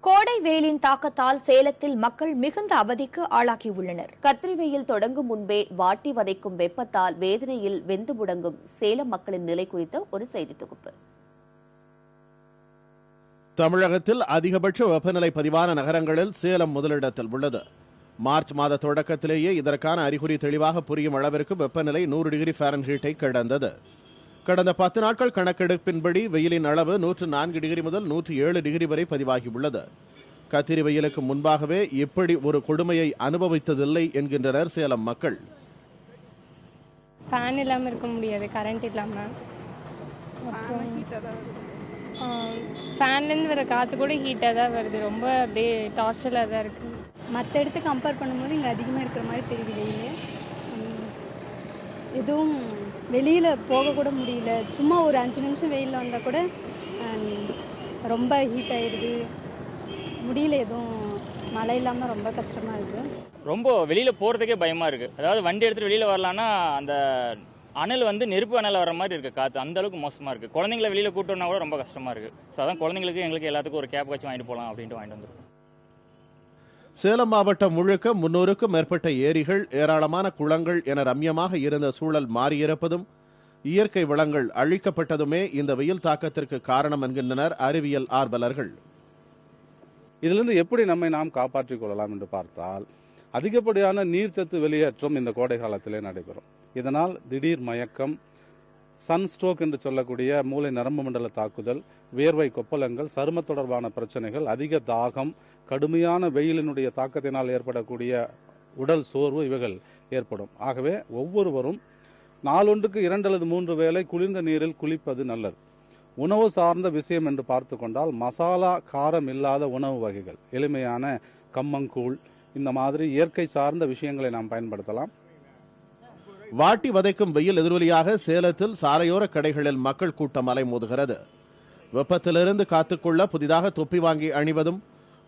கோடை வெயிலின் தாக்கத்தால் சேலத்தில் மக்கள் மிகுந்த அவதிக்கு ஆளாகியுள்ளனர். கத்திரி வெயில் தொடங்கும் முன்பே வாட்டி வதைக்கும் வெப்பத்தால் வேதனையில் வெந்து முடங்கும் சேலம் மக்களின் நிலை குறித்த ஒரு செய்தி தொகுப்பு. தமிழகத்தில் அதிகபட்ச வெப்பநிலை பதிவான நகரங்களில் சேலம் முதலிடத்தில் உள்ளது. மார்ச் மாத தொடக்கத்திலேயே இதற்கான அறிகுறி தெளிவாக புரியும் அளவிற்கு வெப்பநிலை 100 டிகிரி ஃபாரன்ஹீட்டை கடந்தது. கடந்த 10 நாட்கள் கணக்கெடுப்பின்படி வெயிலின் அளவு 104 டிகிரி முதல் 107 டிகிரி வரை பதிவாகியுள்ளது. கத்திரி வெயிலுக்கு முன்பாகவே இப்படி ஒரு கொடுமையை அனுபவித்ததில்லை என்கின்றனர் சேலம் மக்கள். ஃபேன் இல்லாமல் இருக்க முடியாது, கரண்ட் இல்லாமல். ஃபேன்லேருந்து வர காற்று கூட ஹீட்டாக தான் வருது, ரொம்ப அப்படியே டார்ச்சராக தான் இருக்குது. மற்ற இடத்த கம்பேர் பண்ணும்போது இங்கே அதிகமாக இருக்கிற மாதிரி தெரியலையே. எதுவும் வெளியில் போகக்கூட முடியல. சும்மா ஒரு 5 நிமிஷம் வெயிலில் வந்தால் கூட ரொம்ப ஹீட் ஆகிடுது, முடியல. எதுவும் மழை இல்லாமல் ரொம்ப கஷ்டமாக இருக்குது. ரொம்ப வெளியில் போகிறதுக்கே பயமாக இருக்குது. அதாவது வண்டி எடுத்துகிட்டு வெளியில் வரலான்னா அந்த அனல் நெருப்பு அனல் வர மாதிரி இருக்குது, காற்று அந்த அளவுக்கு மோசமாக இருக்குது. குழந்தைங்கள வெளியில் கூட்டோன்னா கூட ரொம்ப கஷ்டமாக இருக்குது. ஸோ அதான் குழந்தைங்களுக்கு எங்களுக்கு எல்லாத்துக்கும் ஒரு கேப் வச்சு வாங்கிட்டு போகலாம் அப்படின்ட்டு வாங்கிட்டு வந்துருக்கோம். சேலம் மாவட்டம் முழுக்க 300க்கும் மேற்பட்ட ஏரிகள், ஏராளமான குளங்கள் என ரம்யமாக இருந்த சூழல் மாறியிருப்பதும் இயற்கை வளங்கள் அழிக்கப்பட்டதுமே இந்த வெயில் தாக்கத்திற்கு காரணம் என்கின்றனர் அறிவியல் ஆர்வலர்கள். இதிலிருந்து எப்படி நம்மை நாம் காப்பாற்றிக் கொள்ளலாம் என்று பார்த்தால், அதிகப்படியான நீர்ச்சத்து வெளியேற்றம் இந்த கோடை காலத்திலே நடைபெறும். இதனால் திடீர் மயக்கம், சன்ஸ்ட்ரோக் என்று சொல்லக்கூடிய மூளை நரம்பு மண்டல தாக்குதல், வேர்வை கொப்பளங்கள், சரும தொடர்பான பிரச்சனைகள், அதிக தாகம், கடுமையான வெயிலினுடைய தாக்கத்தினால் ஏற்படக்கூடிய உடல் சோர்வு இவைகள் ஏற்படும். ஆகவே ஒவ்வொருவரும் நாளொன்றுக்கு 2 அல்லது 3 வேளை குளிர்ந்த நீரில் குளிப்பது நல்லது. உணவு சார்ந்த விஷயம் என்று பார்த்து கொண்டால், மசாலா காரம் இல்லாத உணவு வகைகள், எளிமையான கம்மங்கூழ், இந்த மாதிரி இயற்கை சார்ந்த விஷயங்களை நாம் பயன்படுத்தலாம். வாட்டி வதைக்கும் வெயில் எதிரொலியாக சேலத்தில் சாலையோர கடைகளில் மக்கள் கூட்டம் அலைமோதுகிறது. வெப்பத்திலிருந்து காத்துக்கொள்ள புதிதாக தொப்பி வாங்கி அணிவதும்,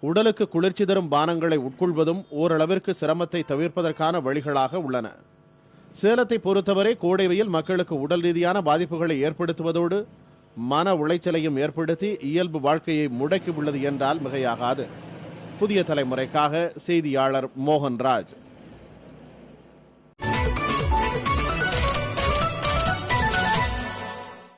உடலுக்கு குளிர்ச்சி தரும் பானங்களை உட்கொள்வதும் ஓரளவிற்கு சிரமத்தை தவிர்ப்பதற்கான வழிகளாக உள்ளன. சேலத்தை பொறுத்தவரை கோடை வெயில் மக்களுக்கு உடல் ரீதியான பாதிப்புகளை ஏற்படுத்துவதோடு மன உளைச்சலையும் ஏற்படுத்தி இயல்பு வாழ்க்கையை முடக்கி உள்ளது என்றால் மிகையாகாது. புதிய தலைமுறைக்காக செய்தியாளர் மோகன்ராஜ்.